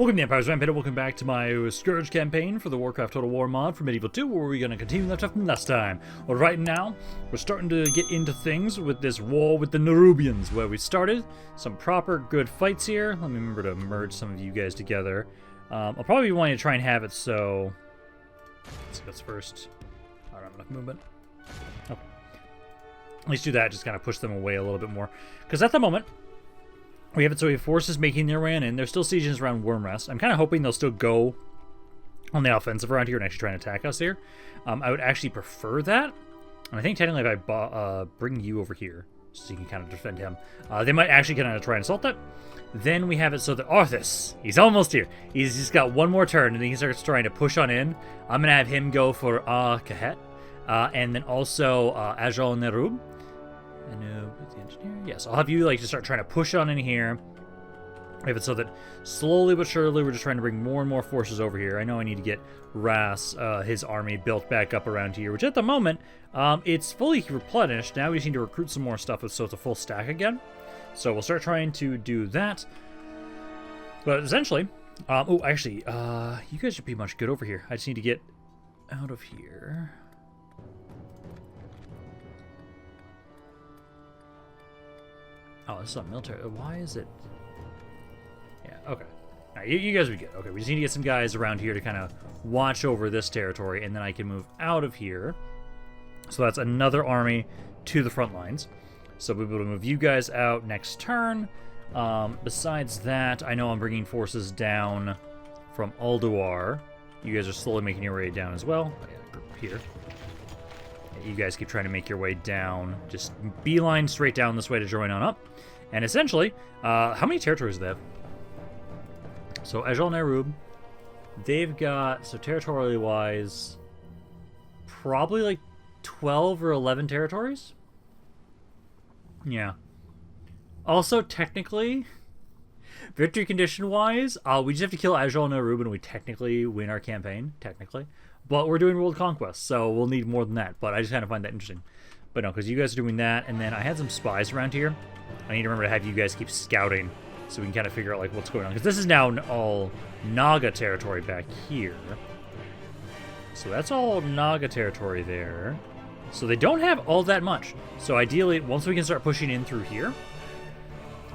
Welcome to Empire's Rampage, welcome back to my Scourge campaign for the Warcraft Total War mod for Medieval 2, where we're going to continue left off from last time. Well, right now, we're starting to get into things with this war with the Nerubians, where we started. Some proper good fights here. Let me remember to merge some of you guys together. I'll probably be wanting to try and have it so... Let's see what's first. I don't have enough movement. Oh. At least do that, just kind of push them away a little bit more. Because at the moment... we have it so we have forces making their way in. They're still sieging around Wormrest. I'm kind of hoping they'll still go on the offensive around here and actually try and attack us here. I would actually prefer that. And I think technically if I bring you over here, so you can kind of defend him, they might actually kind of try and assault that. Then we have it so that Arthas, he's almost here. He's just got one more turn and he starts trying to push on in. I'm going to have him go for Kahet. And then also Azjol-Nerub. The engineer. Yes, I'll have you like just start trying to push on in here. We have it so that slowly but surely we're just trying to bring more and more forces over here. I know I need to get Ras, his army, built back up around here, which at the moment it's fully replenished. Now we just need to recruit some more stuff so it's a full stack again. So we'll start trying to do that. But essentially, oh, actually, you guys should be much good over here. I just need to get out of here. Oh, this is a military. Why is it? Yeah, okay. All right, you guys would get. Okay, we just need to get some guys around here to kind of watch over this territory, and then I can move out of here. So that's another army to the front lines. So we'll be able to move you guys out next turn. Besides that, I know I'm bringing forces down from Ulduar. You guys are slowly making your way down as well. Oh, yeah, group here. You guys keep trying to make your way down. Just beeline straight down this way to join on up. And essentially, how many territories do they have? So Azjol-Nerub, they've got, so territorially wise, probably like 12 or 11 territories? Yeah. Also, technically, victory condition wise, we just have to kill Azjol-Nerub and we technically win our campaign. Technically. But we're doing world conquest, so we'll need more than that. But I just kind of find that interesting. But no, because you guys are doing that, and then I had some spies around here. I need to remember to have you guys keep scouting, so we can kind of figure out like what's going on. Because this is now all Naga territory back here. So that's all Naga territory there. So they don't have all that much. So ideally, once we can start pushing in through here,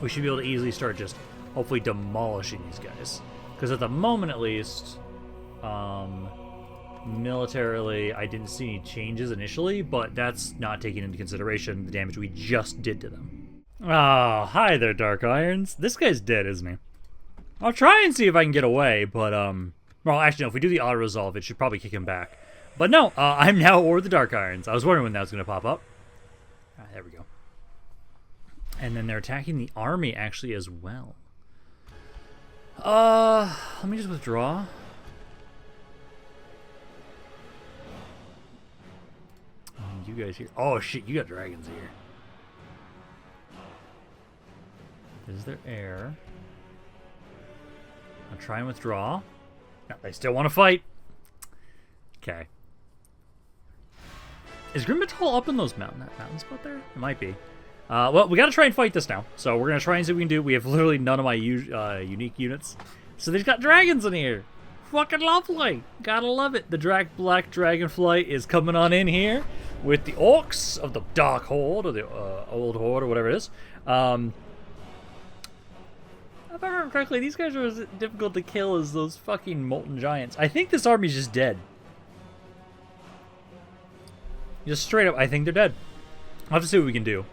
we should be able to easily start just hopefully demolishing these guys. Because at the moment, at least... militarily, I didn't see any changes initially, but that's not taking into consideration the damage we just did to them. Oh, hi there, Dark Irons. This guy's dead, isn't he? I'll try and see if I can get away, but, well, actually, no, if we do the auto-resolve, it should probably kick him back. But no, I'm now over the Dark Irons. I was wondering when that was going to pop up. There we go. And then they're attacking the army, actually, as well. Let me just withdraw. You guys here. Oh shit, you got dragons here. Is there air? I'll try and withdraw. No, they still want to fight. Okay. Is Batol up in those mountain spot there? It might be. Well, we gotta try and fight this now. So we're gonna try and see what we can do. We have literally none of my unique units. So they've got dragons in here. Fucking lovely. Gotta love it. The Black Dragonflight is coming on in here with the orcs of the Dark Horde, or the Old Horde, or whatever it is. If I remember correctly, these guys are as difficult to kill as those fucking molten giants. I think this army's just dead. Just straight up, I think they're dead. I'll have to see what we can do.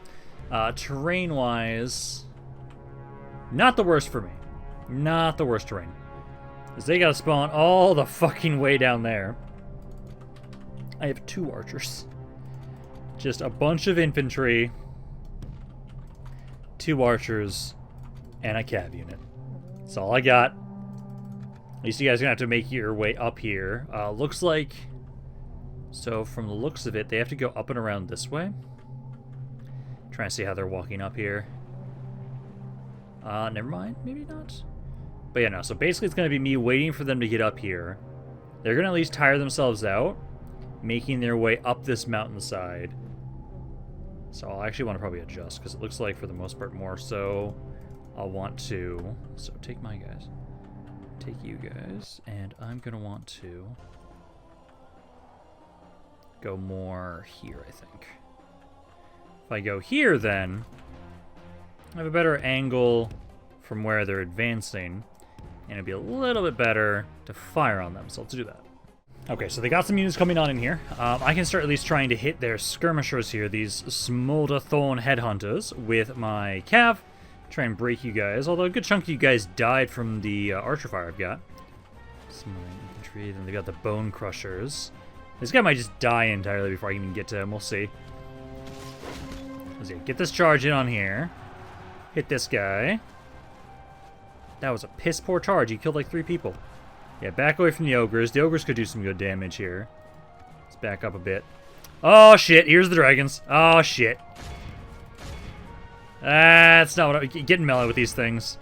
Terrain-wise, not the worst for me. Not the worst terrain. Because they gotta spawn all the fucking way down there. I have 2 archers. Just a bunch of infantry, 2 archers, and a cav unit. That's all I got. At least you guys are gonna have to make your way up here. Looks like... so from the looks of it, they have to go up and around this way. Trying to see how they're walking up here. Never mind. Maybe not. But yeah, no. So basically it's going to be me waiting for them to get up here. They're going to at least tire themselves out, making their way up this mountainside. So I'll actually want to probably adjust, because it looks like for the most part more so I'll want to... so take my guys. take you guys, and I'm going to want to go more here, I think. If I go here, then I have a better angle from where they're advancing, and it'd be a little bit better to fire on them, so let's do that. Okay, so they got some units coming on in here. I can start at least trying to hit their skirmishers here, these Smolder Thorn Headhunters, with my Cav. Try and break you guys, although a good chunk of you guys died from the Archer Fire I've got. Some infantry, then they got the Bone Crushers. This guy might just die entirely before I can even get to him, we'll see. Let's see, get this charge in on here. Hit this guy. That was a piss poor charge, he killed like 3 people. Yeah, back away from the ogres. The ogres could do some good damage here. Let's back up a bit. Oh, shit. Here's the dragons. Oh, shit. That's not what I'm getting melee with these things.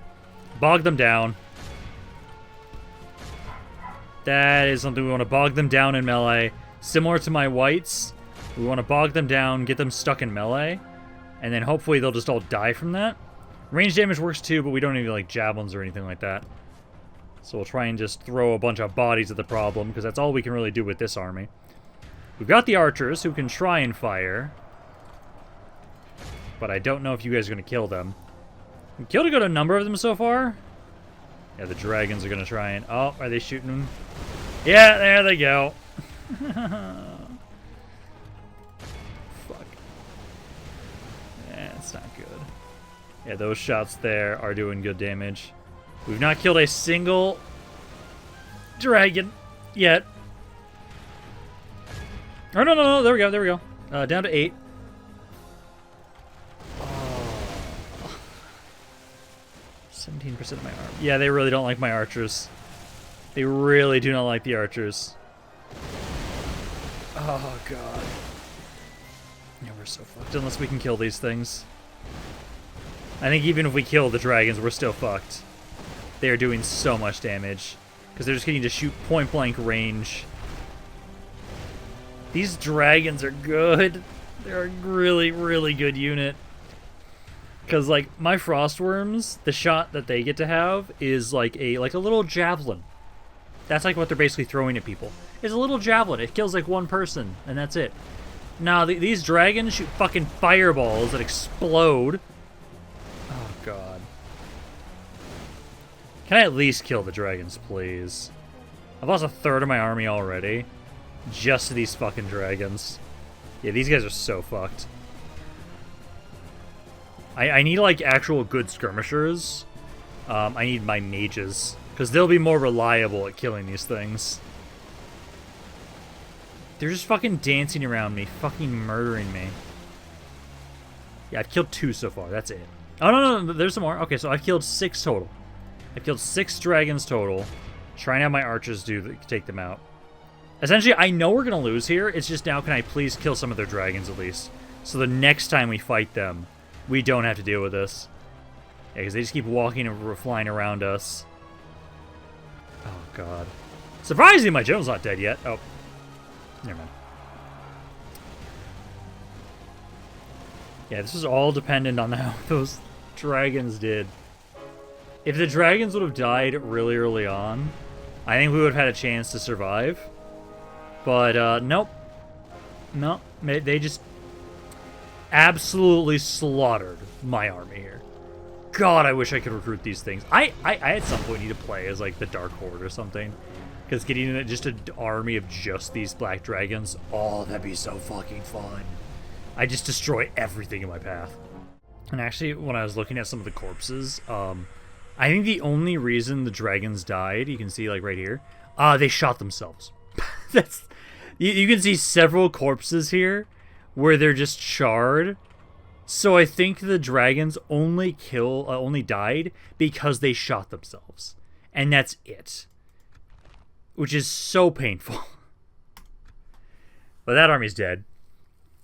Bog them down. That is something we want to bog them down in melee. Similar to my whites, we want to bog them down, get them stuck in melee, and then hopefully they'll just all die from that. Range damage works too, but we don't need like javelins or anything like that. So we'll try and just throw a bunch of bodies at the problem, because that's all we can really do with this army. We've got the archers, who can try and fire. But I don't know if you guys are going to kill them. We've killed a good number of them so far. Yeah, the dragons are going to try and... Oh, are they shooting them? Yeah, there they go. Fuck. That's not good. Yeah, those shots there are doing good damage. We've not killed a single dragon yet. Oh, no. There we go. Down to 8. Oh. 17% of my arm. Yeah, they really don't like my archers. They really do not like the archers. Oh, God. Yeah, we're so fucked unless we can kill these things. I think even if we kill the dragons, we're still fucked. They are doing so much damage because they're just getting to shoot point-blank range. These dragons are good. They're a really, really good unit. Because, like, my frostworms, the shot that they get to have is like a little javelin. That's like what they're basically throwing at people. It's a little javelin. It kills like 1 person, and that's it. Now, these dragons shoot fucking fireballs that explode. Oh, God. Can I at least kill the dragons, please? I've lost 1/3 of my army already. Just to these fucking dragons. Yeah, these guys are so fucked. I need, like, actual good skirmishers. I need my mages. Because they'll be more reliable at killing these things. They're just fucking dancing around me. Fucking murdering me. Yeah, I've killed 2 so far. That's it. Oh, no. There's some more. Okay, so I've killed 6 total. I've killed 6 dragons total. Trying to have my archers take them out. Essentially, I know we're going to lose here. It's just now, can I please kill some of their dragons at least? So the next time we fight them, we don't have to deal with this. Yeah, because they just keep walking and flying around us. Oh, God. Surprisingly, my general's not dead yet. Oh. Never mind. Yeah, this is all dependent on how those dragons did. If the dragons would have died really early on, I think we would have had a chance to survive. But, nope. No, they just absolutely slaughtered my army here. God, I wish I could recruit these things. I at some point need to play as, like, the Dark Horde or something. Because getting just an army of just these black dragons, oh, that'd be so fucking fun. I just destroy everything in my path. And actually, when I was looking at some of the corpses, I think the only reason the dragons died, you can see, like, right here, they shot themselves. That's... You can see several corpses here where they're just charred. So I think the dragons only died because they shot themselves. And that's it. Which is so painful. But that army's dead.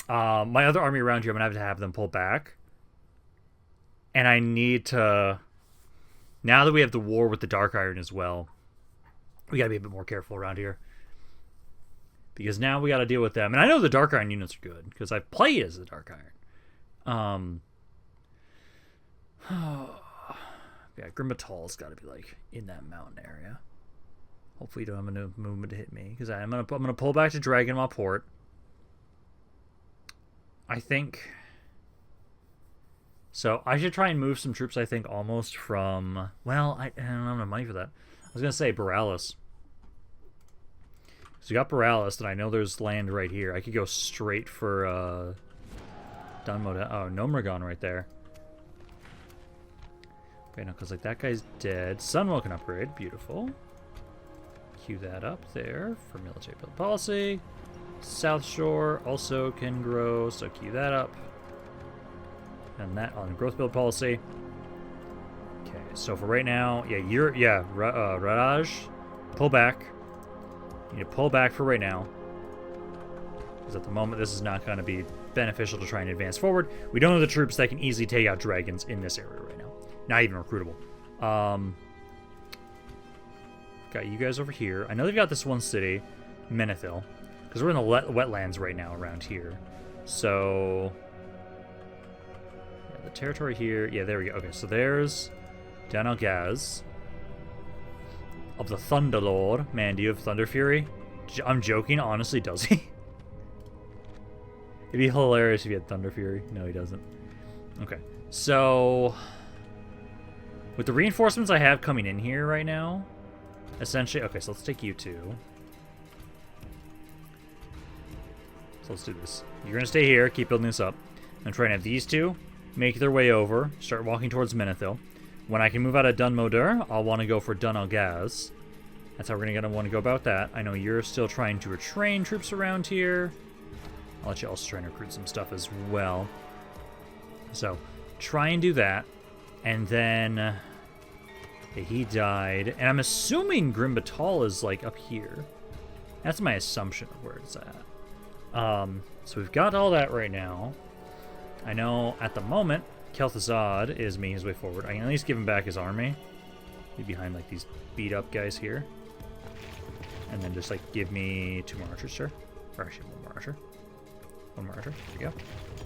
My other army around here, I'm going to have them pull back. And I need to... Now that we have the war with the Dark Iron as well, we got to be a bit more careful around here. Because now we got to deal with them. And I know the Dark Iron units are good, because I've played as the Dark Iron. Yeah, Batol's got to be like in that mountain area. Hopefully you don't have enough movement to hit me, because I'm gonna pull back to Dragonflight Port. I think. So I should try and move some troops. I think almost from. Well, I don't have enough money for that. I was gonna say Borealis. So you got Borealis, and I know there's land right here. I could go straight for Dunmoda. Oh, Nomragon right there. Okay, no, because like that guy's dead. Sunwell can upgrade. Beautiful. Queue that up there for military build policy. South Shore also can grow, so queue that up. And that on growth build policy. Okay, so for right now, yeah, Raj, pull back. You need to pull back for right now. Because at the moment, this is not going to be beneficial to try and advance forward. We don't have the troops that can easily take out dragons in this area right now. Not even recruitable. Got you guys over here. I know they've got this one city, Menethil, because we're in the wetlands right now around here. So yeah, the territory here. Yeah, there we go. Okay, so there's Dan Algaz of the Thunderlord. Man, do you have Thunder Fury? I'm joking. Honestly, does he? It'd be hilarious if he had Thunder Fury. No, he doesn't. Okay, so with the reinforcements I have coming in here right now, essentially, okay, so let's take you two. So let's do this. You're going to stay here, keep building this up. I'm trying to have these two make their way over, start walking towards Menethil. When I can move out of Dunmoder, I'll want to go for Dun Algaz. That's how we're going to want to go about that. I know you're still trying to retrain troops around here. I'll let you also try and recruit some stuff as well. So, try and do that. And then he died. And I'm assuming Batol is, like, up here. That's my assumption of where it's at. So we've got all that right now. I know at the moment, Kel'Thuzad is making his way forward. I can at least give him back his army. Be behind, like, these beat-up guys here. And then just, like, give me 2 more archers, sure. Or actually, 1 more archer. 1 more archer. There we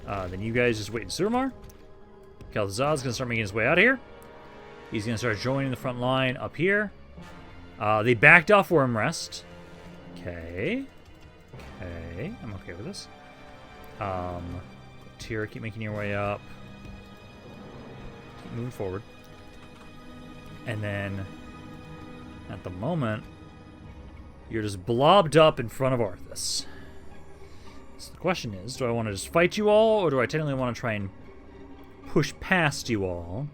go. Then you guys just wait in Suramar. Kel'Thuzad's going to start making his way out of here. He's going to start joining the front line up here. They backed off Wormrest. Okay. Okay. I'm okay with this. Tyr, keep making your way up. Keep moving forward. And then, at the moment, you're just blobbed up in front of Arthas. So the question is, do I want to just fight you all, or do I technically want to try and push past you all?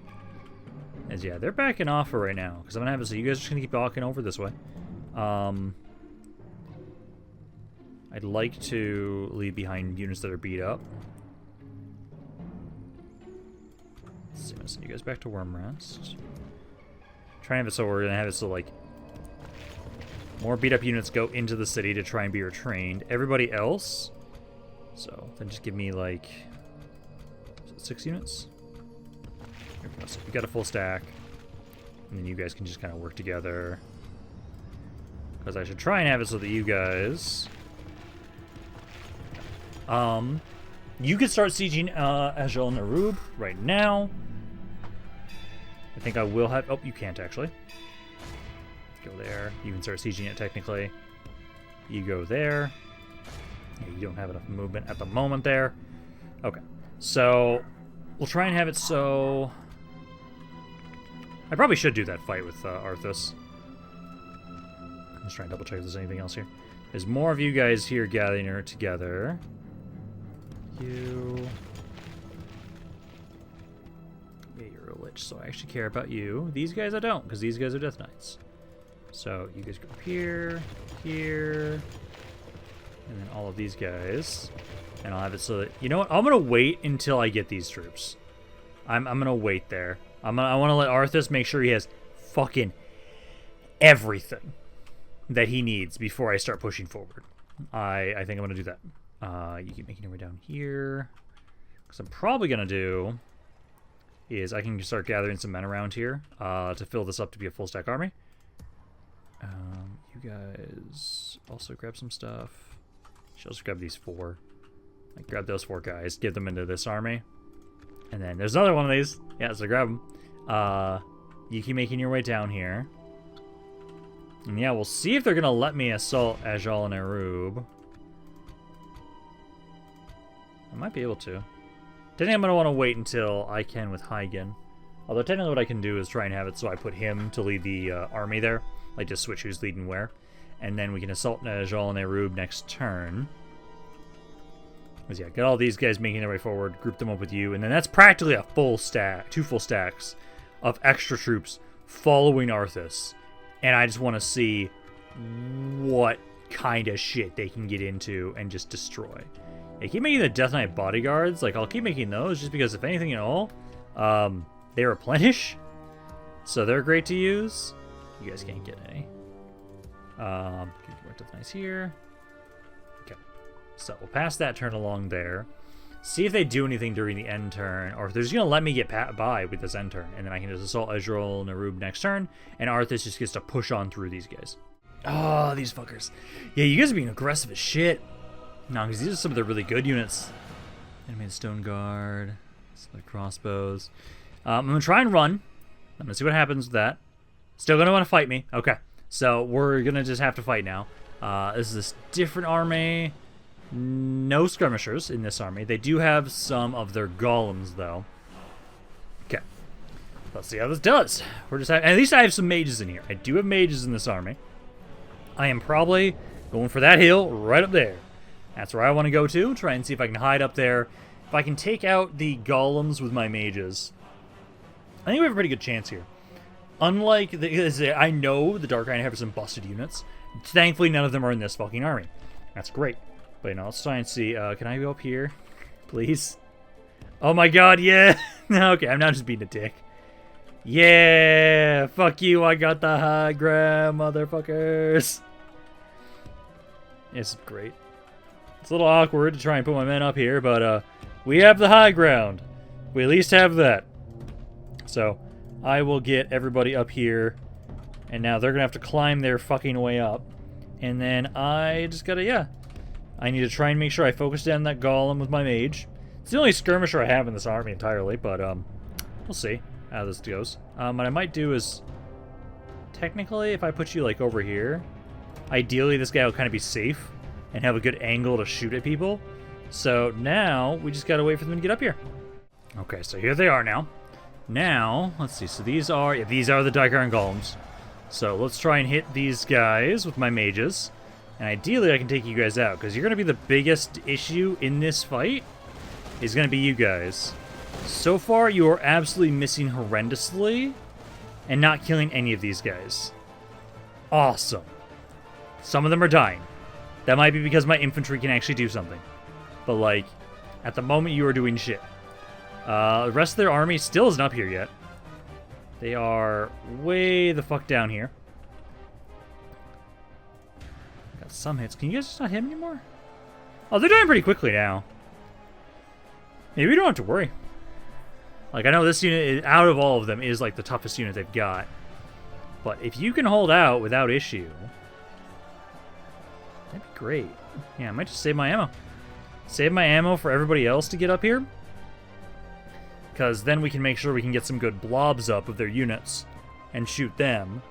As yeah, they're backing off for right now, because I'm gonna have it so you guys are just gonna keep walking over this way. I'd like to leave behind units that are beat up. Let's see, I'm gonna send you guys back to Wormrest. Try and have it so we're gonna have it so like more beat up units go into the city to try and be retrained. Everybody else, so then just give me like 6 units. Here we go. So we got a full stack, and then you guys can just kind of work together. Because I should try and have it so that you guys, you could start sieging Azjol-Nerub right now. I think I will have. Oh, you can't actually. Go there. You can start sieging it technically. You go there. Yeah, you don't have enough movement at the moment there. Okay, so we'll try and have it so. I probably should do that fight with Arthas. Let's try and double check if there's anything else here. There's more of you guys here gathering together. You. Yeah, you're a Lich, so I actually care about you. These guys I don't, because these guys are Death Knights. So you guys go up here, here, and then all of these guys. And I'll have it so that, you know what? I'm gonna wait until I get these troops. I'm gonna wait there. I want to let Arthas make sure he has fucking everything that he needs before I start pushing forward. I think I'm gonna do that. You keep making your way down here. Because I'm probably gonna do is I can start gathering some men around here to fill this up to be a full stack army. You guys also grab some stuff. She'll just grab these 4. Like, grab those 4 guys, give them into this army. And then there's another one of these. Yeah, so grab them. You keep making your way down here. And yeah, we'll see if they're going to let me assault Azjol-Nerub. I might be able to. Technically, I'm going to want to wait until I can with Hygen. Although technically what I can do is try and have it so I put him to lead the army there. Like just switch who's leading where. And then we can assault Azjol-Nerub next turn. Because yeah, get all these guys making their way forward, group them up with you, and then that's practically a full stack, 2 full stacks of extra troops following Arthas. And I just want to see what kind of shit they can get into and just destroy. They keep making the Death Knight bodyguards. Like, I'll keep making those just because if anything at all, they replenish. So they're great to use. You guys can't get any. Death Knights here. Okay. So we'll pass that turn along there. See if they do anything during the end turn, or if they're just going to let me get by with this end turn, and then I can just assault Azjol-Nerub next turn, and Arthas just gets to push on through these guys. Oh, these fuckers. Yeah, you guys are being aggressive as shit. No, because these are some of the really good units. Animated Stone Guard, some crossbows. I'm going to try and run. I'm going to see what happens with that. Still going to want to fight me. Okay, so we're going to just have to fight now. This is this different army. No skirmishers in this army. They do have some of their golems, though. Okay. Let's see how this does. We're just at least I have some mages in here. I do have mages in this army. I am probably going for that hill right up there. That's where I want to go to. Try and see if I can hide up there. If I can take out the golems with my mages, I think we have a pretty good chance here. Unlike I know the Dark Iron have some busted units. Thankfully, none of them are in this fucking army. That's great. But, you know, let's try and see. Can I go up here? Please? Oh my god, yeah! Okay, I'm not just being a dick. Yeah! Fuck you, I got the high ground, motherfuckers! It's great. It's a little awkward to try and put my men up here, but, we have the high ground. We at least have that. So, I will get everybody up here, and now they're gonna have to climb their fucking way up. And then I just gotta, yeah. I need to try and make sure I focus down that golem with my mage. It's the only skirmisher I have in this army entirely, but we'll see how this goes. What I might do is, technically, if I put you like over here, ideally this guy will kind of be safe and have a good angle to shoot at people. So now we just gotta wait for them to get up here. Okay, so here they are now. Now let's see. So these are the Dark Iron golems. So let's try and hit these guys with my mages. And ideally, I can take you guys out, because you're going to be the biggest issue in this fight, is going to be you guys. So far, you are absolutely missing horrendously, and not killing any of these guys. Awesome. Some of them are dying. That might be because my infantry can actually do something. But, like, at the moment, you are doing shit. The rest of their army still isn't up here yet. They are way the fuck down here. Some hits. Can you guys just not hit him anymore? Oh, they're dying pretty quickly now. Maybe we don't have to worry. Like, I know this unit, out of all of them, is like the toughest unit they've got. But if you can hold out without issue, that'd be great. Yeah, I might just save my ammo. Save my ammo for everybody else to get up here. Because then we can make sure we can get some good blobs up of their units and shoot them.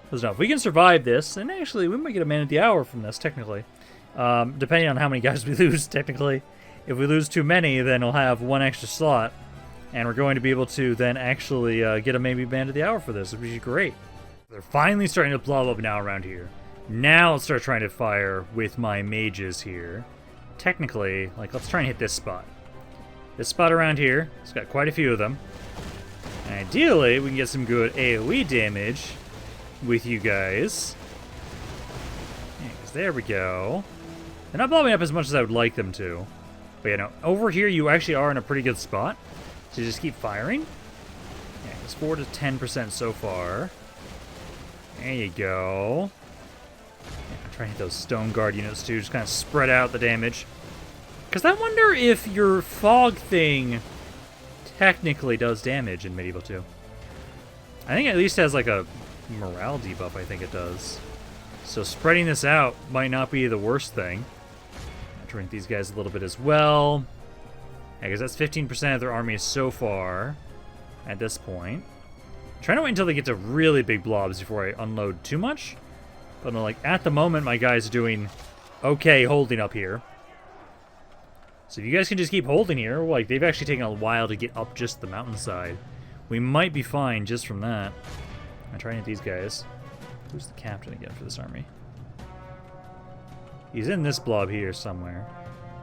Because if we can survive this, and actually we might get a man at the hour from this, technically. Depending on how many guys we lose, technically. If we lose too many, then we'll have one extra slot. And we're going to be able to then actually get a maybe man of the hour for this, which would be great. They're finally starting to blob up now around here. Now let's start trying to fire with my mages here. Technically, like, let's try and hit this spot. This spot around here, it's got quite a few of them. And ideally, we can get some good AoE damage with you guys. Yeah, 'cause there we go. They're not blowing up as much as I would like them to. But you know, over here you actually are in a pretty good spot. So just keep firing. Yeah, it's 4 to 10% so far. There you go. Yeah, try to hit those Stone Guard units too, just kind of spread out the damage. Because I wonder if your fog thing technically does damage in Medieval 2. I think it at least has like a morale debuff, I think it does. So spreading this out might not be the worst thing. I'll drink these guys a little bit as well. I guess that's 15% of their army so far at this point. Trying to wait until they get to really big blobs before I unload too much. But no, like at the moment, my guy's doing okay holding up here. So if you guys can just keep holding here, like they've actually taken a while to get up just the mountainside. We might be fine just from that. I'm trying to hit these guys. Who's the captain again for this army? He's in this blob here somewhere.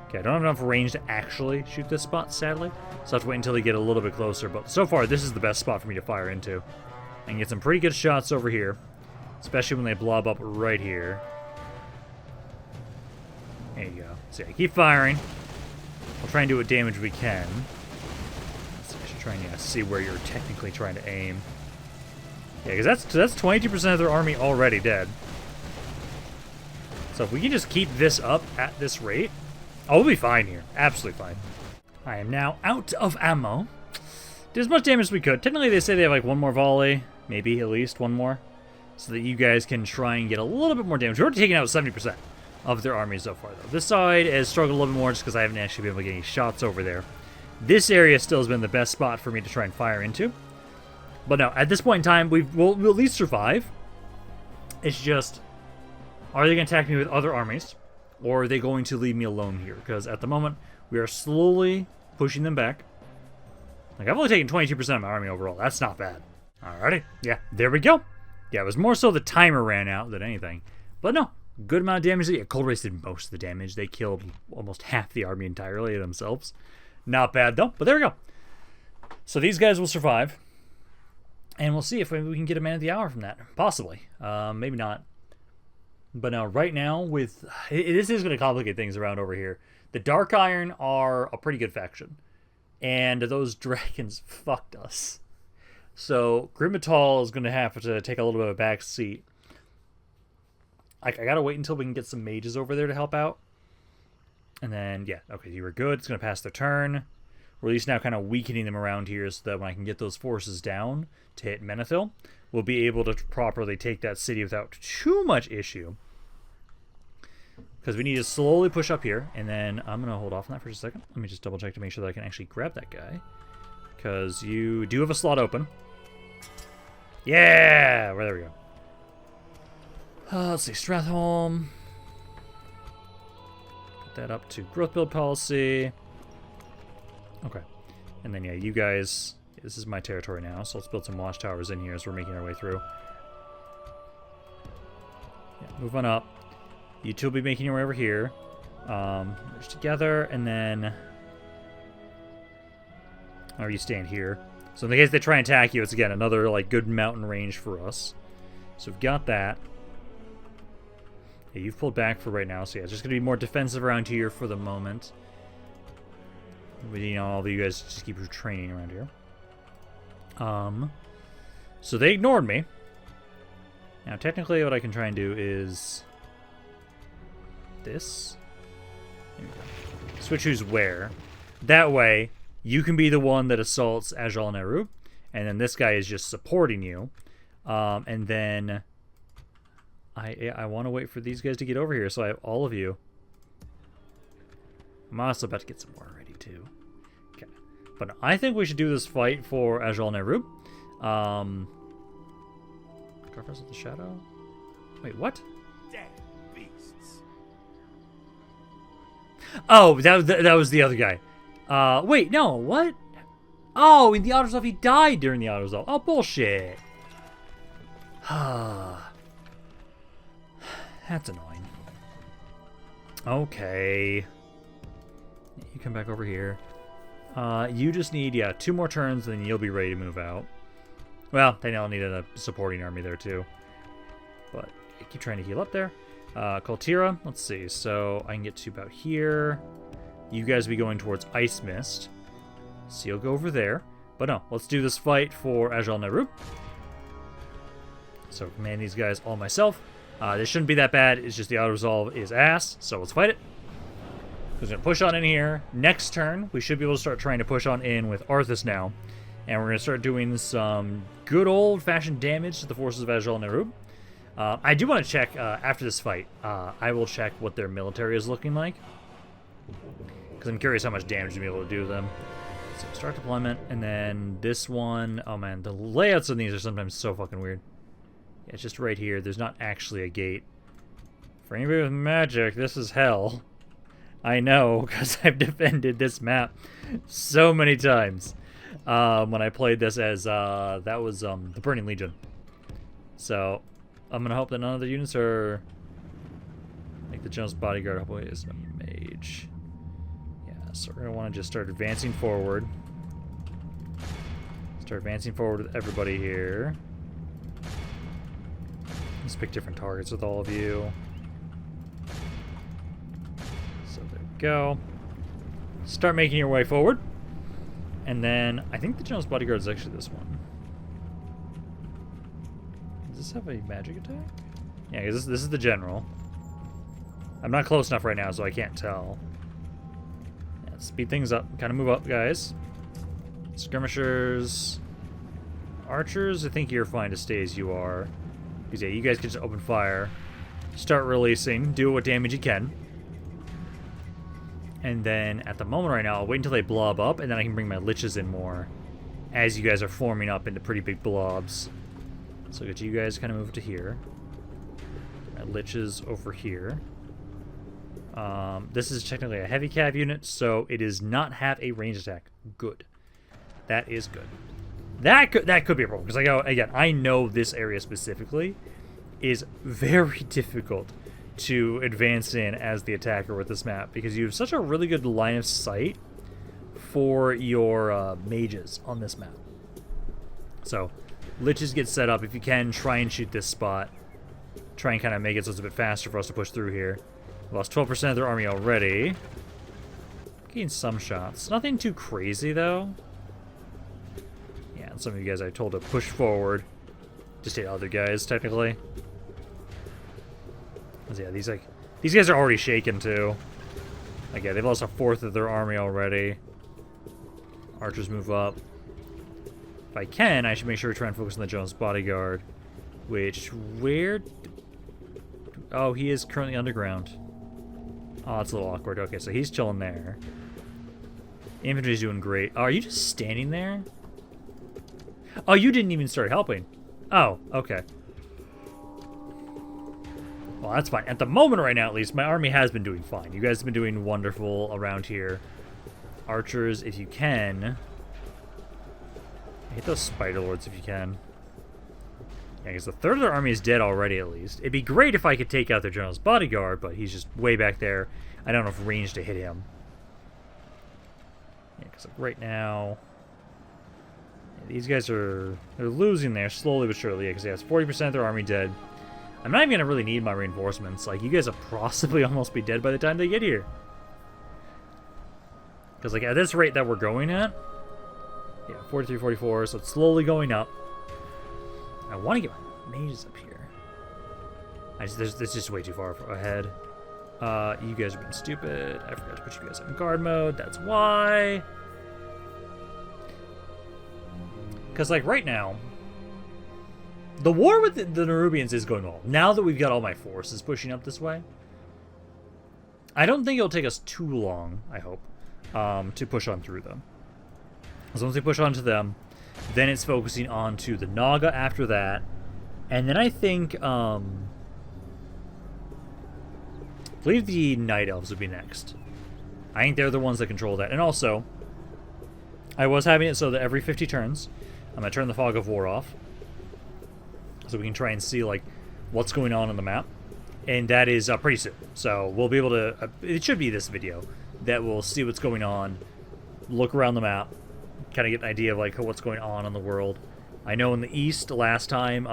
Okay, I don't have enough range to actually shoot this spot, sadly. So I have to wait until they get a little bit closer. But so far, this is the best spot for me to fire into. And get some pretty good shots over here. Especially when they blob up right here. There you go. So yeah, keep firing. We'll try and do what damage we can. So I should try and see where you're technically trying to aim. Yeah, because that's 22% of their army already dead. So if we can just keep this up at this rate, oh, we'll be fine here. Absolutely fine. I am now out of ammo. Did as much damage as we could. Technically, they say they have like one more volley. Maybe at least one more. So that you guys can try and get a little bit more damage. We're already taking out 70% of their army so far, though. This side has struggled a little bit more just because I haven't actually been able to get any shots over there. This area still has been the best spot for me to try and fire into. But no, at this point in time, we'll at least survive. It's just, are they going to attack me with other armies? Or are they going to leave me alone here? Because at the moment, we are slowly pushing them back. Like, I've only taken 22% of my army overall. That's not bad. Alrighty. Yeah, there we go. Yeah, it was more so the timer ran out than anything. But no, good amount of damage. Yeah, Cold Race did most of the damage. They killed almost half the army entirely themselves. Not bad, though. But there we go. So these guys will survive. And we'll see if we can get a man of the hour from that. Possibly. Maybe not. But no, right now, with this is going to complicate things around over here. The Dark Iron are a pretty good faction. And those dragons fucked us. So Batol is going to have to take a little bit of a back seat. I got to wait until we can get some mages over there to help out. And then, yeah, okay, you were good. It's going to pass their turn. We're at least now kind of weakening them around here so that when I can get those forces down to hit Menethil, we'll be able to properly take that city without too much issue. Because we need to slowly push up here, and then I'm going to hold off on that for just a second. Let me just double check to make sure that I can actually grab that guy. Because you do have a slot open. Yeah! Well, there we go. Let's see, Stratholm. Put that up to growth build policy. Okay. And then, yeah, you guys... This is my territory now, so let's build some watchtowers in here as we're making our way through. Yeah, move on up. You two will be making your way over here. Merge together, and then... Or you stand here. So in the case they try and attack you, it's, again, another, like, good mountain range for us. So we've got that. Yeah, you've pulled back for right now, so yeah, it's just going to be more defensive around here for the moment. We need all of you guys to just keep your training around here. So they ignored me. Now, technically, what I can try and do is this. There we go. Switch who's where. That way, you can be the one that assaults Azjol-Nerub, and then this guy is just supporting you. And then I want to wait for these guys to get over here, so I have all of you. I'm also about to get some more ready too. Okay, but I think we should do this fight for Azjol-Nerub. Carvers of the Shadow. Wait, what? Dead beasts. Oh, that was the other guy. Wait, no, what? Oh, in the Autoresolve, he died during the Autoresolve. Oh, bullshit. That's annoying. Okay. You come back over here. You just need, yeah, 2 more turns, and then you'll be ready to move out. Well, then I'll need a supporting army there, too. But keep trying to heal up there. Kultira, let's see. So I can get to about here. You guys will be going towards Ice Mist. So you'll go over there. But no, let's do this fight for Azjol-Nerub. So command these guys all myself. This shouldn't be that bad. It's just the auto-resolve is ass. So let's fight it. We're going to push on in here. Next turn, we should be able to start trying to push on in with Arthas now. And we're going to start doing some good old-fashioned damage to the forces of Azjol-Nerub. I do want to check, after this fight, I will check what their military is looking like. Because I'm curious how much damage to be able to do to them. So start deployment, and then this one, oh man, the layouts on these are sometimes so fucking weird. Yeah, it's just right here. There's not actually a gate. For anybody with magic, this is hell. I know, because I've defended this map so many times. When I played this as, that was, the Burning Legion. So, I'm gonna hope that none of the units are... Like the General's Bodyguard, hopefully is a mage. Yeah, so we're gonna want to just start advancing forward. Start advancing forward with everybody here. Let's pick different targets with all of you. So there we go. Start making your way forward. And then, I think the General's Bodyguard is actually this one. Does this have a magic attack? Yeah, because this is the General. I'm not close enough right now, so I can't tell. Yeah, speed things up. Kind of move up, guys. Skirmishers. Archers, I think you're fine to stay as you are. Because, yeah, you guys can just open fire. Start releasing. Do what damage you can. And then, at the moment right now, I'll wait until they blob up, and then I can bring my liches in more. As you guys are forming up into pretty big blobs. So get you guys kind of move to here. Get my liches over here. This is technically a heavy cav unit, so it does not have a ranged attack. Good. That is good. That could be a problem, because again, I know this area specifically is very difficult to advance in as the attacker with this map, because you have such a really good line of sight for your mages on this map. So, liches get set up. If you can, try and shoot this spot. Try and kind of make it so it's a bit faster for us to push through here. Lost 12% of their army already. Getting some shots. Nothing too crazy, though. Yeah, and some of you guys I told to push forward. Just hit other guys, technically. Yeah, these guys are already shaken, too. Like, yeah, they've lost a fourth of their army already. Archers move up. If I can, I should make sure to try and focus on the General's Bodyguard. Which, where... Oh, he is currently underground. Oh, it's a little awkward. Okay, so he's chilling there. Infantry's doing great. Oh, are you just standing there? Oh, you didn't even start helping. Oh, okay. Well, that's fine. At the moment right now, at least, my army has been doing fine. You guys have been doing wonderful around here. Archers, if you can. Hit those Spider Lords if you can. Yeah, because a third of their army is dead already, at least. It'd be great if I could take out their General's Bodyguard, but he's just way back there. I don't have enough range to hit him. Yeah, because like right now... Yeah, these guys they're losing there, slowly but surely. Yeah, because he has 40% of their army dead. I'm not even going to really need my reinforcements. Like, you guys will possibly almost be dead by the time they get here. Because, like, at this rate that we're going at... Yeah, 43, 44, so it's slowly going up. I want to get my mages up here. This is just way too far ahead. You guys are being stupid. I forgot to put you guys in guard mode. That's why. Because, like, right now, the war with the Nerubians is going on. Now that we've got all my forces pushing up this way, I don't think it'll take us too long, I hope, to push on through them. As long as we push onto them, then it's focusing on to the Naga after that. And then I think, I believe the Night Elves would be next. I think they're the ones that control that. And also, I was having it so that every 50 turns, I'm going to turn the Fog of War off. So we can try and see, like, what's going on the map. And that is pretty soon. So we'll be able to, it should be this video, that we'll see what's going on, look around the map, kind of get an idea of, like, what's going on in the world. I know in the East, last time,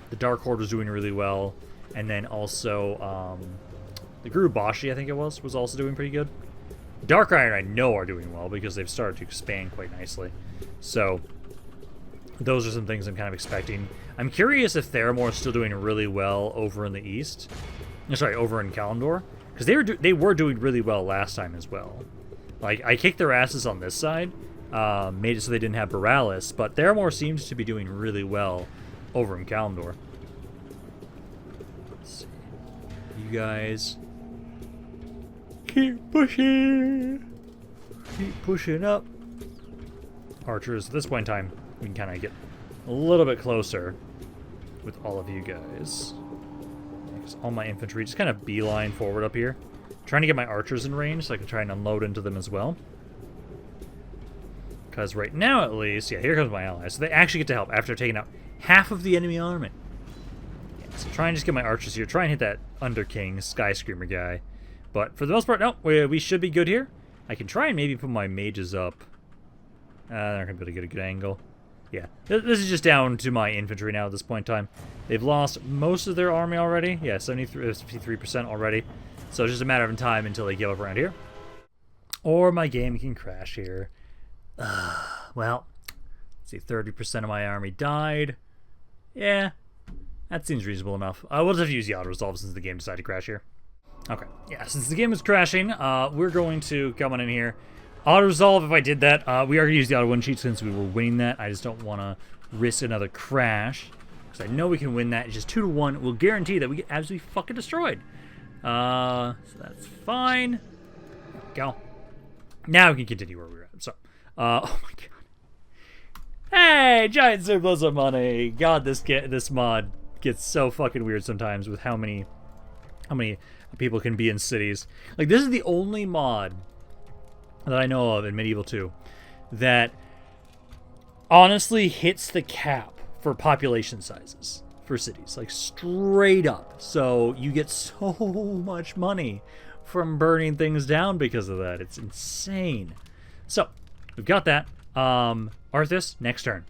the Dark Horde was doing really well. And then also, the Gurubashi, I think it was also doing pretty good. Dark Iron, I know, are doing well because they've started to expand quite nicely. So, those are some things I'm kind of expecting. I'm curious if Theramore is still doing really well over in the East. Sorry, over in Kalimdor. Because they were doing really well last time as well. Like, I kicked their asses on this side. Made it so they didn't have Borealis. But Theramore seems to be doing really well over in Kalimdor. Let's see. You guys... keep pushing! Keep pushing up. archers. At this point in time, we can kind of get a little bit closer with all of you guys. Because all my infantry just kind of beeline forward up here. Trying to get my archers in range so I can try and unload into them as well. Because right now, at least, yeah, here comes my allies. So they actually get to help after taking out half of the enemy army. Yeah, so try and just get my archers here. Try and hit that Under King Sky Screamer guy. But for the most part, no, we should be good here. I can try and maybe put my mages up. They're not going to be able to get a good angle. Yeah, this is just down to my infantry now at this point in time. They've lost most of their army already. Yeah, 53% already. So it's just a matter of time until they give up around here. Or my game can crash here. Well, let's see, 30% of my army died. Yeah, that seems reasonable enough. We'll just have to use the auto-resolve since the game decided to crash here. Okay, yeah, since the game is crashing, we're going to come on in here. Auto-resolve, if I did that, we are going to use the auto-win sheet since we were winning that. I just don't want to risk another crash. Because I know we can win that. It's just 2-1. We'll guarantee that we get absolutely fucking destroyed. So that's fine. There we go. Now we can continue where we were at. So, oh my god. Hey, giant surplus of money. God, this mod gets so fucking weird sometimes with how many people can be in cities. Like, this is the only mod that I know of in Medieval 2 that honestly hits the cap for population sizes for cities, like straight up. So you get so much money from burning things down because of that. It's insane. So we've got that. Arthas, next turn.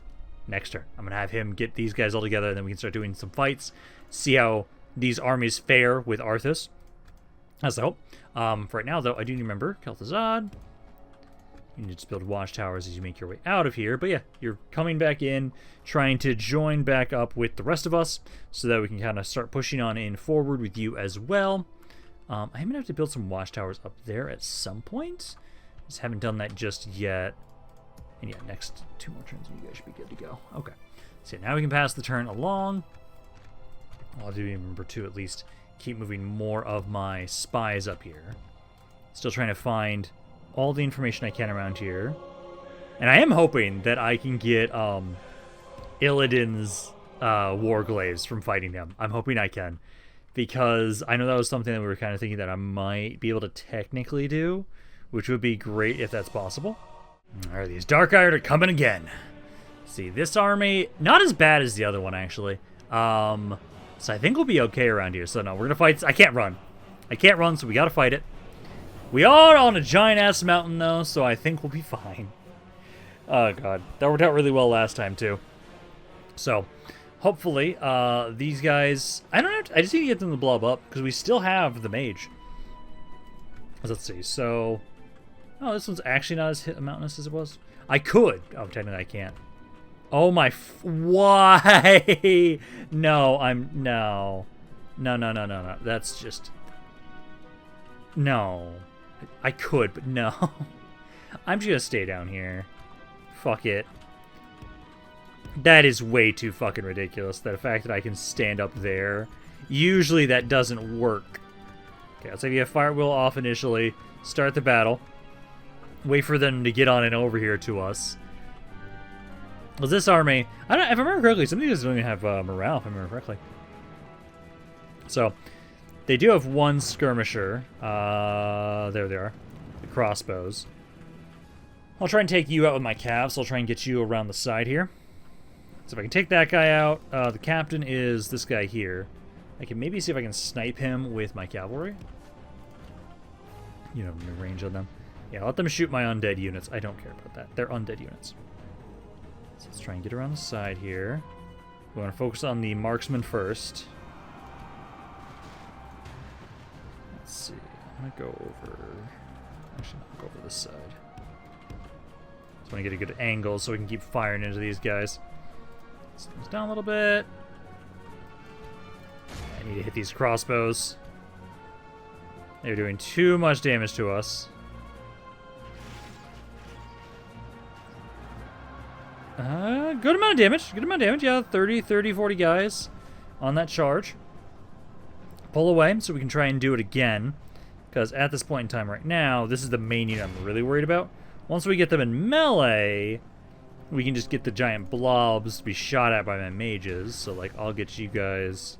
I'm gonna have him get these guys all together, and then we can start doing some fights, see how these armies fare with Arthas. That's the hope. For right now, though, I do remember Kel'Thuzad. You need to build watchtowers as you make your way out of here. But yeah, you're coming back in, trying to join back up with the rest of us so that we can kind of start pushing on in forward with you as well. I'm going to have to build some watchtowers up there at some point. Just haven't done that just yet. And yeah, next 2 more turns and you guys should be good to go. Okay. So now we can pass the turn along. I'll do remember to at least keep moving more of my spies up here. Still trying to find all the information I can around here. And I am hoping that I can get Illidan's Warglaives from fighting him. I'm hoping I can. Because I know that was something that we were kind of thinking that I might be able to technically do, which would be great if that's possible. Alright, these Dark-Eyed are coming again. See, this army, not as bad as the other one, actually. So I think we'll be okay around here. So no, we're going to fight. I can't run. So we got to fight it. We are on a giant-ass mountain, though, so I think we'll be fine. Oh, God. That worked out really well last time, too. So, hopefully, these guys... I just need to get them to blob up, because we still have the mage. Let's see, so... Oh, this one's actually not as mountainous as it was. I could. Oh, technically I can't. Oh, my... Why? No, No. No. That's just... No. I could, but no. I'm just gonna stay down here. Fuck it. That is way too fucking ridiculous. The fact that I can stand up there. Usually that doesn't work. Okay, let's say we have Fire Wheel off initially. Start the battle. Wait for them to get on and over here to us. Well, this army... if I remember correctly, some of these don't even have morale, if I remember correctly. So... They do have one skirmisher. There they are. The crossbows. I'll try and take you out with my calves. I'll try and get you around the side here. So if I can take that guy out, the captain is this guy here. I can maybe see if I can snipe him with my cavalry. You know, range on them. Yeah, let them shoot my undead units. I don't care about that. They're undead units. So let's try and get around the side here. We want to focus on the marksman first. Let's see. I'm gonna go over. Actually, I'll go over this side. Just want to get a good angle so we can keep firing into these guys. Slow this down a little bit. I need to hit these crossbows. They're doing too much damage to us. Good amount of damage. Good amount of damage. Yeah, 30, 40 guys on that charge. Pull away so we can try and do it again. Because at this point in time right now, this is the main unit I'm really worried about. Once we get them in melee, we can just get the giant blobs to be shot at by my mages. So, like, I'll get you guys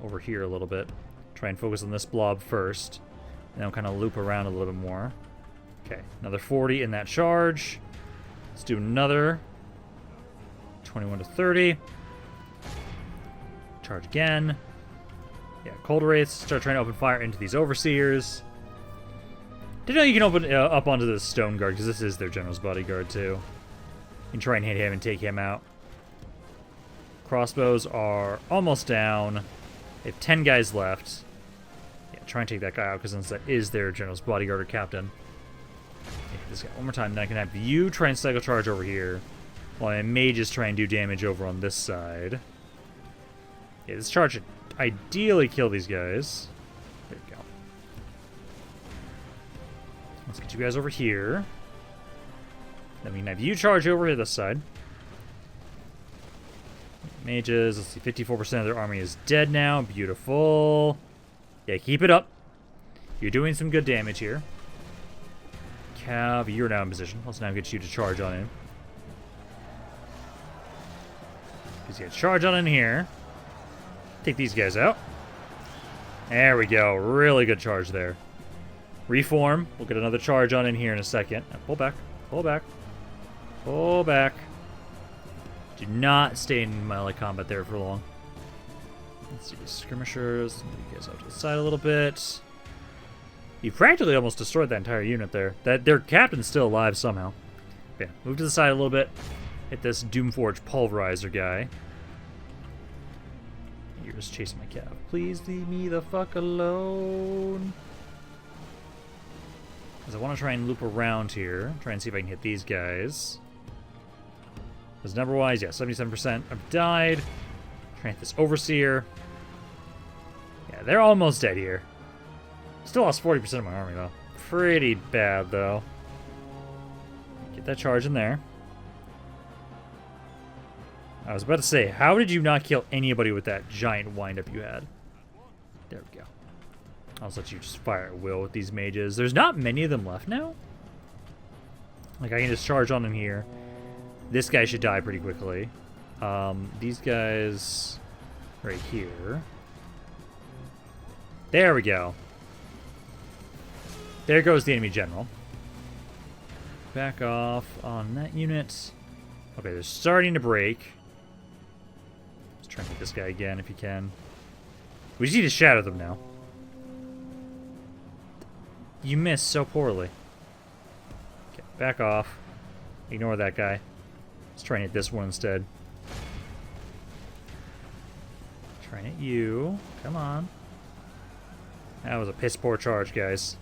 over here a little bit. Try and focus on this blob first. And then I'll kind of loop around a little bit more. Okay, another 40 in that charge. Let's do another 21 to 30. Charge again. Yeah, cold wraiths. Start trying to open fire into these overseers. Didn't know you can open up onto the stone guard, because this is their general's bodyguard too. You can try and hit him and take him out. Crossbows are almost down. They have 10 guys left. Yeah, try and take that guy out, because since that is their general's bodyguard or captain. Yeah, this guy one more time, then I can have you try and cycle charge over here, while my mages try and do damage over on this side. Yeah, this charge should ideally kill these guys. There you go. Let's get you guys over here. Then we can have you charge over to this side. Mages, let's see, 54% of their army is dead now. Beautiful. Yeah, keep it up. You're doing some good damage here. Cav, you're now in position. Let's now get you to charge on in. Because you get charge on in here. Take these guys out. There we go. Really good charge there. Reform. We'll get another charge on in here in a second. Now pull back. Pull back. Pull back. Do not stay in melee combat there for long. Let's see, skirmishers. Move you guys out to the side a little bit. You practically almost destroyed that entire unit there. Their captain's still alive somehow. Yeah, move to the side a little bit. Hit this Doomforge Pulverizer guy. You're just chasing my cav. Please leave me the fuck alone. Because I want to try and loop around here. Try and see if I can hit these guys. Because number-wise, yeah, 77% have died. Try and hit this Overseer. Yeah, they're almost dead here. Still lost 40% of my army, though. Pretty bad, though. Get that charge in there. I was about to say, how did you not kill anybody with that giant wind-up you had? There we go. I'll just let you just fire at will with these mages. There's not many of them left now. Like, I can just charge on them here. This guy should die pretty quickly. These guys right here. There we go. There goes the enemy general. Back off on that unit. Okay, they're starting to break. Let's try and hit this guy again if you can. We just need to shadow them now. You missed so poorly. Okay, back off. Ignore that guy. Let's try and hit this one instead. Try and hit you. Come on. That was a piss poor charge, guys.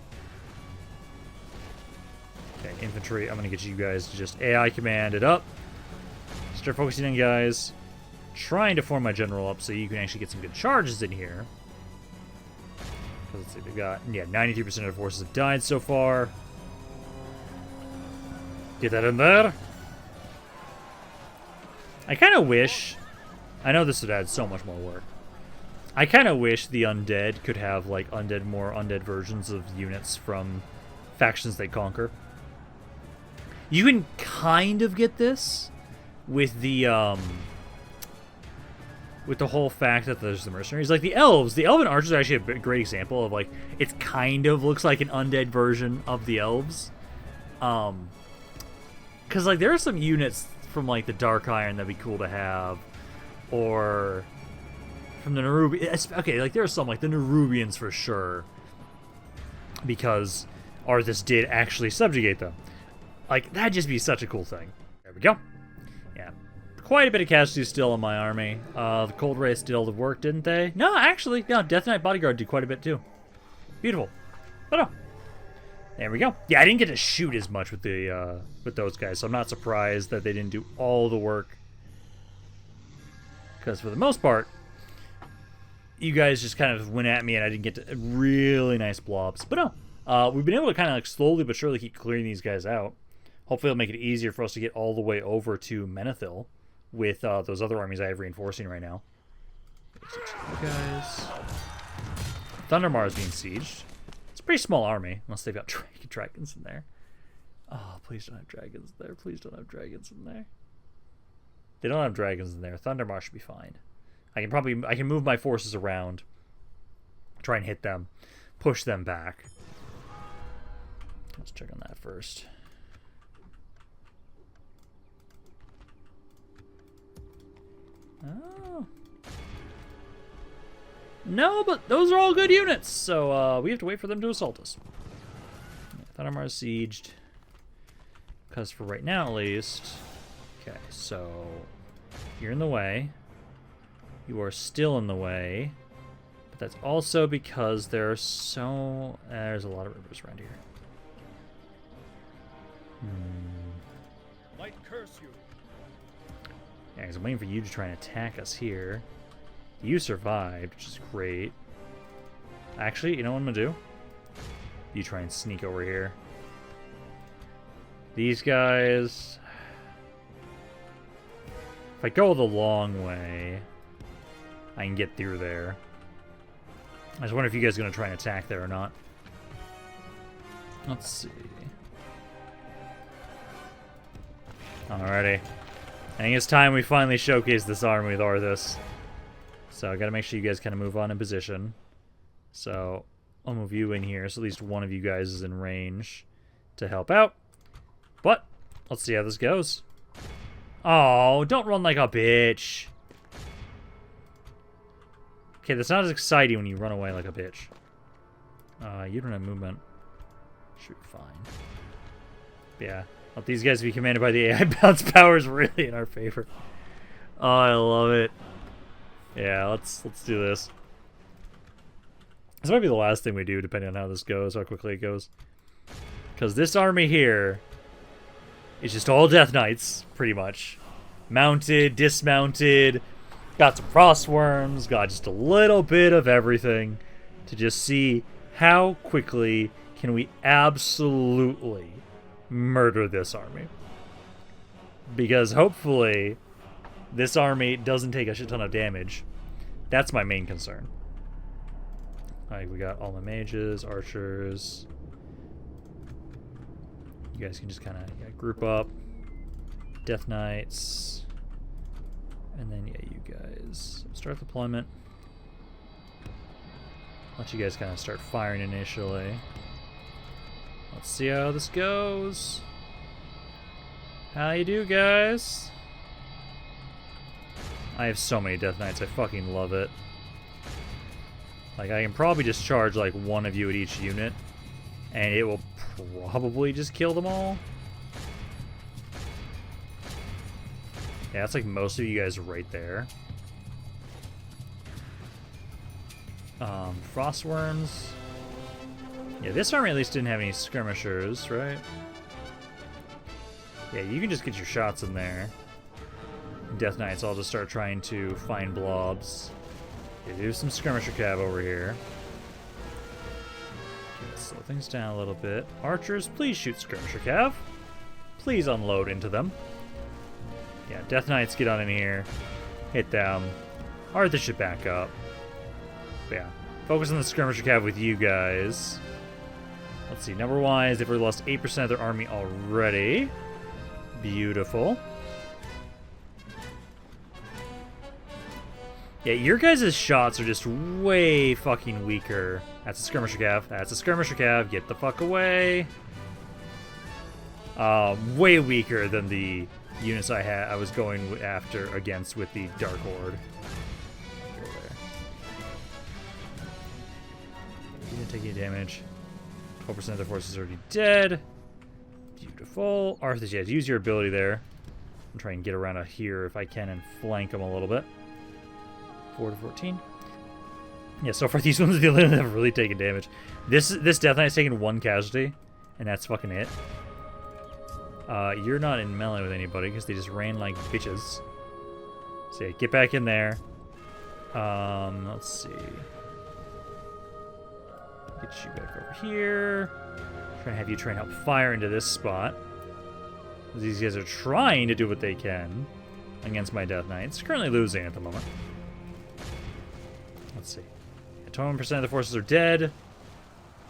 Okay, infantry. I'm going to get you guys to just AI command it up. Start focusing on guys. Trying to form my general up so you can actually get some good charges in here. Let's see, they've got, yeah, 93% of their forces have died so far. Get that in there. I kind of wish, I know this would add so much more work. I kind of wish the undead could have, like, more undead versions of units from factions they conquer. You can kind of get this with the whole fact that there's the mercenaries. Like, the elves, the elven archers are actually a great example of, like, it kind of looks like an undead version of the elves. Because, like, there are some units from, like, the Dark Iron that'd be cool to have. Or from the Nerubians. Okay, like, there are some, like, the Nerubians for sure. Because Arthas did actually subjugate them. Like, that'd just be such a cool thing. There we go. Yeah. Quite a bit of casualties still in my army. The Cold Wraiths did all the work, didn't they? No, actually, no, Death Knight Bodyguard did quite a bit too. Beautiful. But no. There we go. Yeah, I didn't get to shoot as much with the with those guys, so I'm not surprised that they didn't do all the work. Because for the most part, you guys just kind of went at me and I didn't get to really nice blobs. But no, we've been able to kind of like slowly but surely keep clearing these guys out. Hopefully it'll make it easier for us to get all the way over to Menethil with those other armies I have reinforcing right now. Guys. Thundermar is being sieged. It's a pretty small army, unless they've got dragons in there. Oh, please don't have dragons there. Please don't have dragons in there. They don't have dragons in there. Thundermaw should be fine. I can move my forces around, try and hit them, push them back. Let's check on that first. Oh. No, but those are all good units, so we have to wait for them to assault us. Thundermaw is sieged. Because for right now, at least... Okay, so... You're in the way. You are still in the way. But that's also because there are so... there's a lot of rivers around here. Might curse you. Yeah, because I'm waiting for you to try and attack us here. You survived, which is great. Actually, you know what I'm going to do? You try and sneak over here. These guys... If I go the long way, I can get through there. I just wonder if you guys are going to try and attack there or not. Let's see. Alrighty. I think it's time we finally showcase this army with Arthas. So I gotta make sure you guys kind of move on in position. So I'll move you in here so at least one of you guys is in range to help out. But let's see how this goes. Oh, don't run like a bitch. Okay, that's not as exciting when you run away like a bitch. You don't have movement. Should be fine. Yeah. Let these guys be commanded by the AI bounce powers really in our favor. Oh, I love it. Yeah, let's do this. This might be the last thing we do, depending on how this goes, how quickly it goes. Because this army here is just all Death Knights, pretty much. Mounted, dismounted, got some Frostworms, got just a little bit of everything to just see how quickly can we absolutely murder this army. Because hopefully this army doesn't take a shit ton of damage. That's my main concern. Alright, we got all the mages, archers. You guys can just kind of group up. Death Knights. And then, yeah, you guys start deployment. Let you guys kind of start firing initially. Let's see how this goes. How you do, guys? I have so many Death Knights. I fucking love it. Like, I can probably just charge, like, one of you at each unit, and it will probably just kill them all. Yeah, that's like most of you guys right there. Frostworms. Yeah, this army at least didn't have any skirmishers, right? Yeah, you can just get your shots in there. Death Knights, I'll just start trying to find blobs. Yeah, there's some skirmisher cav over here. Okay, slow things down a little bit. Archers, please shoot skirmisher cav. Please unload into them. Yeah, Death Knights, get on in here. Hit them. Arthur should back up. But yeah, focus on the skirmisher cav with you guys. Let's see, number-wise, they've already lost 8% of their army already. Beautiful. Yeah, your guys' shots are just way fucking weaker. That's a skirmisher cav. That's a skirmisher cav. Get the fuck away. Way weaker than the units I was going after against with the Dark Horde. You didn't take any damage. 12% of their force is already dead. Beautiful. Arthas, yeah, use your ability there. I'm trying to get around here if I can and flank them a little bit. 4 to 14. Yeah, so far these ones are the only ones that have really taken damage. This Death Knight's taken 1 casualty, and that's fucking it. You're not in melee with anybody because they just ran like bitches. So yeah, get back in there. Let's see. Get you back over here. Try to have you try and help fire into this spot. These guys are trying to do what they can against my Death Knights. Currently losing at the moment. Let's see. 21% of the forces are dead.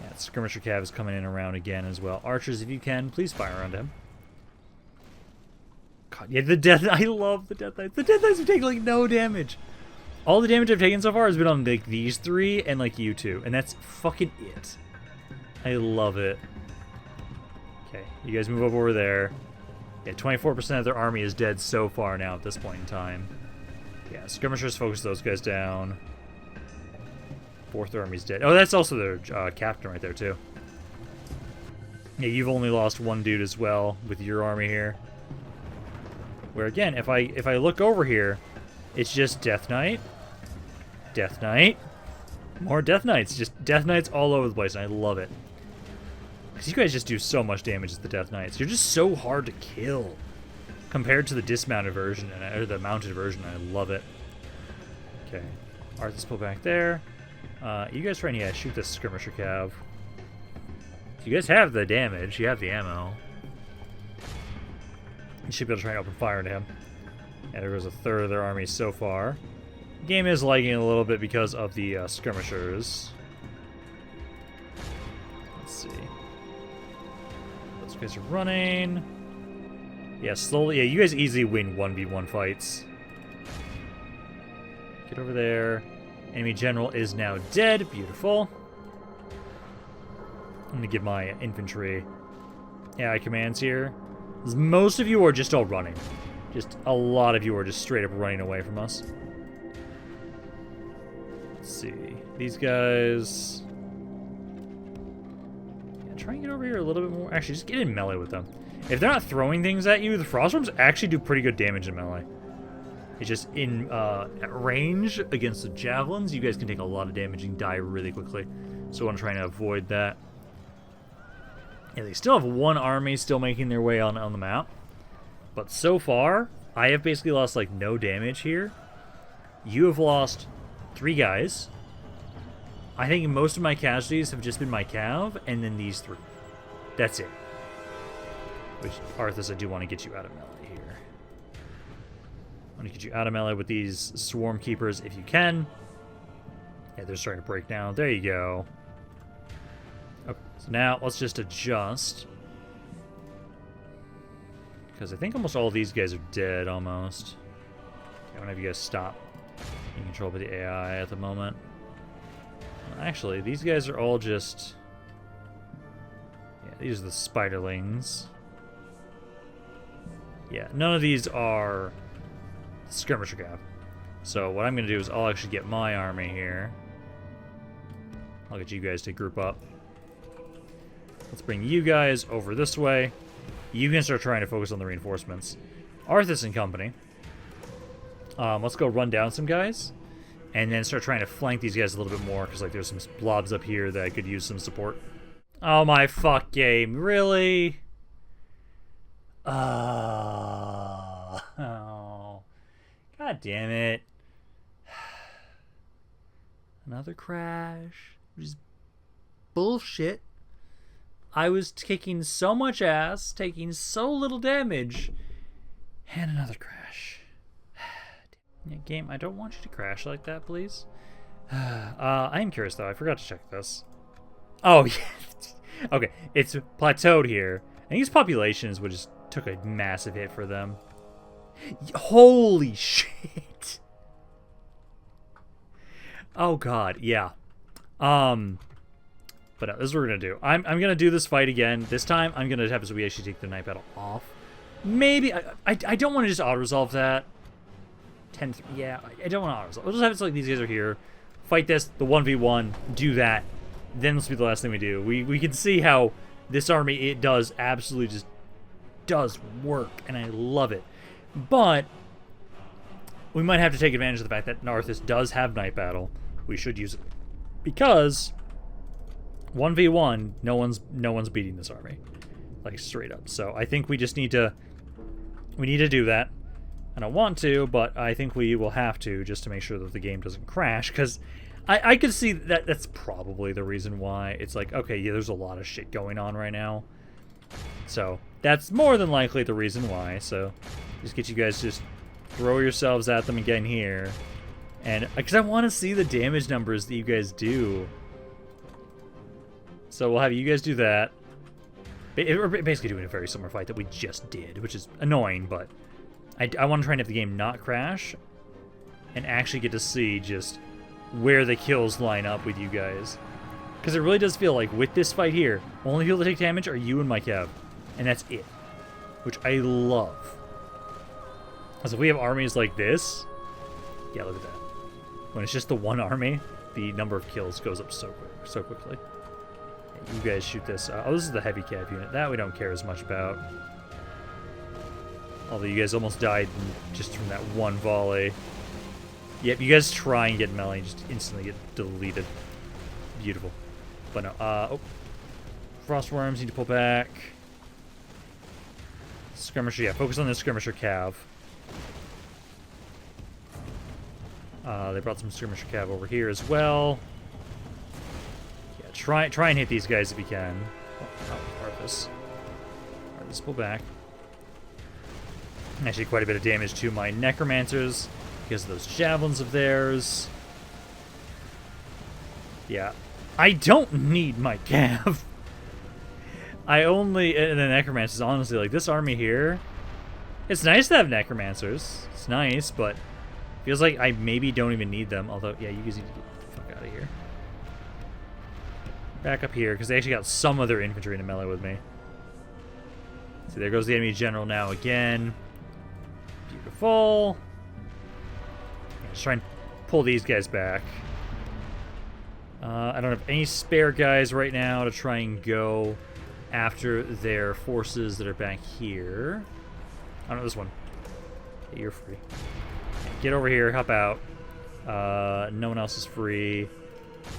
Yeah, skirmisher cav is coming in around again as well. Archers, if you can, please fire on him. God, yeah, the death. I love the death knights. The death knights have taken like no damage. All the damage I've taken so far has been on like these three and like you two, and that's fucking it. I love it. Okay, you guys move over there. Yeah, 24% of their army is dead so far now at this point in time. Yeah, skirmishers focus those guys down. Fourth army's dead. Oh, that's also their captain right there too. Yeah, you've only lost one dude as well with your army here. Where again, if I look over here, it's just Death Knight, Death Knight, more Death Knights, just Death Knights all over the place, and I love it. Because you guys just do so much damage as the Death Knights. You're just so hard to kill compared to the dismounted version, or the mounted version. I love it. Okay, Arthas pull back there. You guys try and shoot this skirmisher cav. You guys have the damage. You have the ammo. You should be able to try and open fire into him. Yeah, there goes a third of their army so far. The game is lagging a little bit because of the skirmishers. Let's see. Those guys are running. Yeah, slowly. Yeah, you guys easily win 1v1 fights. Get over there. Enemy general is now dead. Beautiful. I'm gonna give my infantry AI commands here. Most of you are just all running. Just a lot of you are just straight up running away from us. Let's see. These guys... Yeah, try and get over here a little bit more. Actually, just get in melee with them. If they're not throwing things at you, the Frostworms actually do pretty good damage in melee. It's just in at range against the javelins, you guys can take a lot of damage and die really quickly. So I want to try and avoid that. Yeah, they still have one army still making their way on the map. But so far, I have basically lost like no damage here. You have lost 3 guys. I think most of my casualties have just been my cav, and then these 3. That's it. Which, Arthas, I do want to get you out of melee here. I want to get you out of melee with these swarm keepers if you can. Yeah, they're starting to break down. There you go. Okay, so now let's just adjust. Because I think almost all of these guys are dead, almost. I want to have you guys stop being controlled by the AI at the moment. Actually, these guys are all just... Yeah, these are the spiderlings. Yeah, none of these are skirmisher cav. So what I'm going to do is I'll actually get my army here. I'll get you guys to group up. Let's bring you guys over this way. You can start trying to focus on the reinforcements. Arthas and company. Let's go run down some guys. And then start trying to flank these guys a little bit more. Because like there's some blobs up here that could use some support. Oh my fuck game. Really? Oh. God damn it. Another crash. Which is bullshit. I was kicking so much ass, taking so little damage, and another crash. Yeah, game, I don't want you to crash like that, please. I am curious, though. I forgot to check this. Oh, yeah. Okay, it's plateaued here. I think these populations would just took a massive hit for them. Holy shit. Oh, God, yeah. But this is what we're going to do. I'm going to do this fight again. This time, I'm going to have we actually take the night battle off. Maybe. I don't want to just auto-resolve that. 10-3. Yeah, I don't want to auto-resolve. We'll just have it so like these guys are here. Fight this, the 1v1, do that. Then this will be the last thing we do. We can see how this army, it does absolutely just does work. And I love it. But we might have to take advantage of the fact that Arthas does have night battle. We should use it. Because... 1v1, no one's beating this army, like straight up. So I think we just need to do that. I don't want to, but I think we will have to just to make sure that the game doesn't crash. Because I could see that that's probably the reason why it's like, okay, yeah, there's a lot of shit going on right now. So that's more than likely the reason why. So just get you guys just throw yourselves at them again here, and because I want to see the damage numbers that you guys do. So we'll have you guys do that. We're basically doing a very similar fight that we just did, which is annoying, but I want to try and have the game not crash and actually get to see just where the kills line up with you guys. Because it really does feel like with this fight here, only people that take damage are you and my Cav. And that's it. Which I love. Because if we have armies like this, yeah, look at that. When it's just the one army, the number of kills goes up so quickly. You guys shoot this. Oh, this is the heavy Cav unit. That we don't care as much about. Although you guys almost died just from that one volley. Yep, you guys try and get melee and just instantly get deleted. Beautiful. But no, oh. Frostworms need to pull back. Skirmisher, yeah, focus on the Skirmisher Cav. They brought some Skirmisher Cav over here as well. Yeah, try and hit these guys if you can. Oh, Arthas. Arthas, pull back. Actually, quite a bit of damage to my Necromancers because of those javelins of theirs. Yeah. I don't need my Cav. I only... And the Necromancers, honestly, like, this army here... It's nice to have Necromancers. It's nice, but... Feels like I maybe don't even need them. Although, yeah, you guys need to get the fuck out of here. Back up here, because they actually got some of their infantry in the melee with me. See, there goes the enemy general now again. Beautiful. Yeah, just try and pull these guys back. I don't have any spare guys right now to try and go after their forces that are back here. I don't know this one. Yeah, you're free. Get over here, help out. No one else is free. You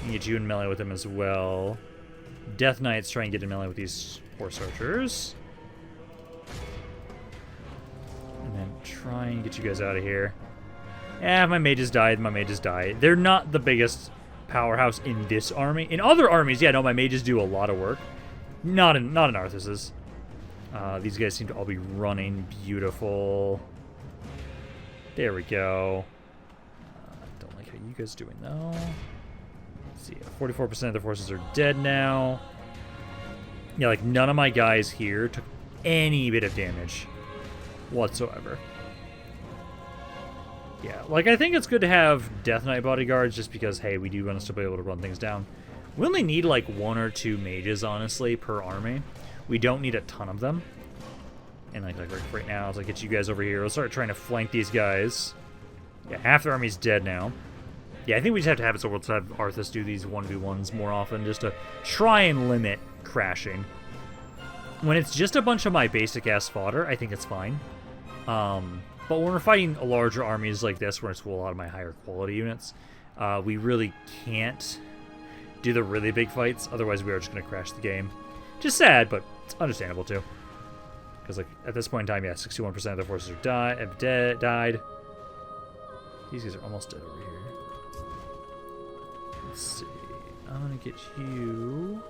can get you in melee with them as well. Death Knights try and get in melee with these horse archers. And then try and get you guys out of here. Yeah, my mages died, my mages died. They're not the biggest powerhouse in this army. In other armies, yeah, no, my mages do a lot of work. Not in Arthas's. These guys seem to all be running beautiful. There we go. Don't like how you guys are doing though. Let's see, 44% of the forces are dead now. Yeah, like none of my guys here took any bit of damage whatsoever. Yeah, like I think it's good to have Death Knight bodyguards just because, hey, we do want to still be able to run things down. We only need like 1 or 2 mages, honestly, per army. We don't need a ton of them. And like right now, as I get you guys over here, we'll start trying to flank these guys. Yeah, half the army's dead now. Yeah, I think we just have to have it so we'll have Arthas do these 1v1s more often just to try and limit crashing. When it's just a bunch of my basic-ass fodder, I think it's fine. But when we're fighting larger armies like this, where it's a lot of my higher quality units, we really can't do the really big fights. Otherwise, we are just going to crash the game. Just sad, but it's understandable too. Because like at this point in time, yeah, 61% of the forces are have died. These guys are almost dead over here. Let's see. I'm gonna get you.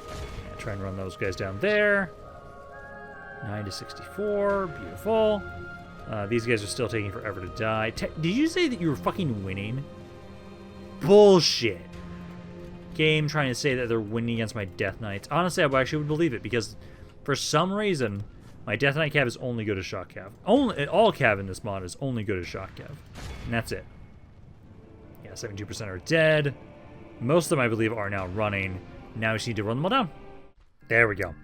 Yeah, try and run those guys down there. 9 to 64. Beautiful. These guys are still taking forever to die. Did you say that you were fucking winning? Bullshit. Game trying to say that they're winning against my Death Knights. Honestly, I actually would believe it because for some reason, my Death Knight Cav is only good as Shock Cav. All Cav in this mod is only good as Shock Cav. And that's it. Yeah, 72% are dead. Most of them, I believe, are now running. Now we just need to run them all down. There we go.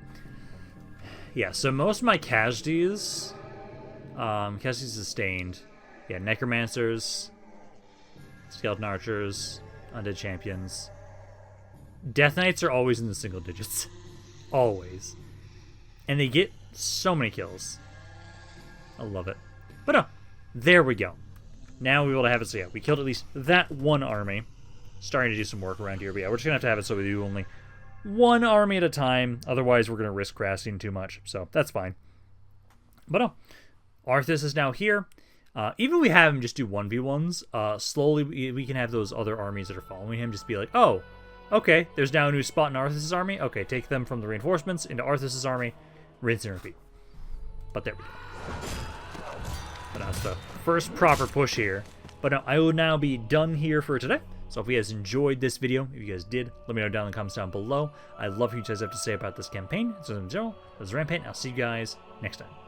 Yeah, so most of my casualties... casualties sustained. Yeah, Necromancers, Skeleton Archers, Undead Champions. Death Knights are always in the single digits. Always. And they get so many kills. I love it. But no, there we go. Now we're able to have it so yeah, we killed at least that one army. Starting to do some work around here, but yeah, we're just going to have it so we do only one army at a time. Otherwise, we're going to risk crashing too much. So that's fine. But no, Arthas is now here. Even if we have him just do 1v1s, slowly we can have those other armies that are following him just be like, oh, okay, there's now a new spot in Arthas' army. Okay, take them from the reinforcements into Arthas' army. Rinse and repeat. But there we go. But that's the first proper push here. But no, I will now be done here for today. So if you guys enjoyed this video, if you guys did, let me know down in the comments down below. I'd love what you guys have to say about this campaign. So in general, this is Rampant. I'll see you guys next time.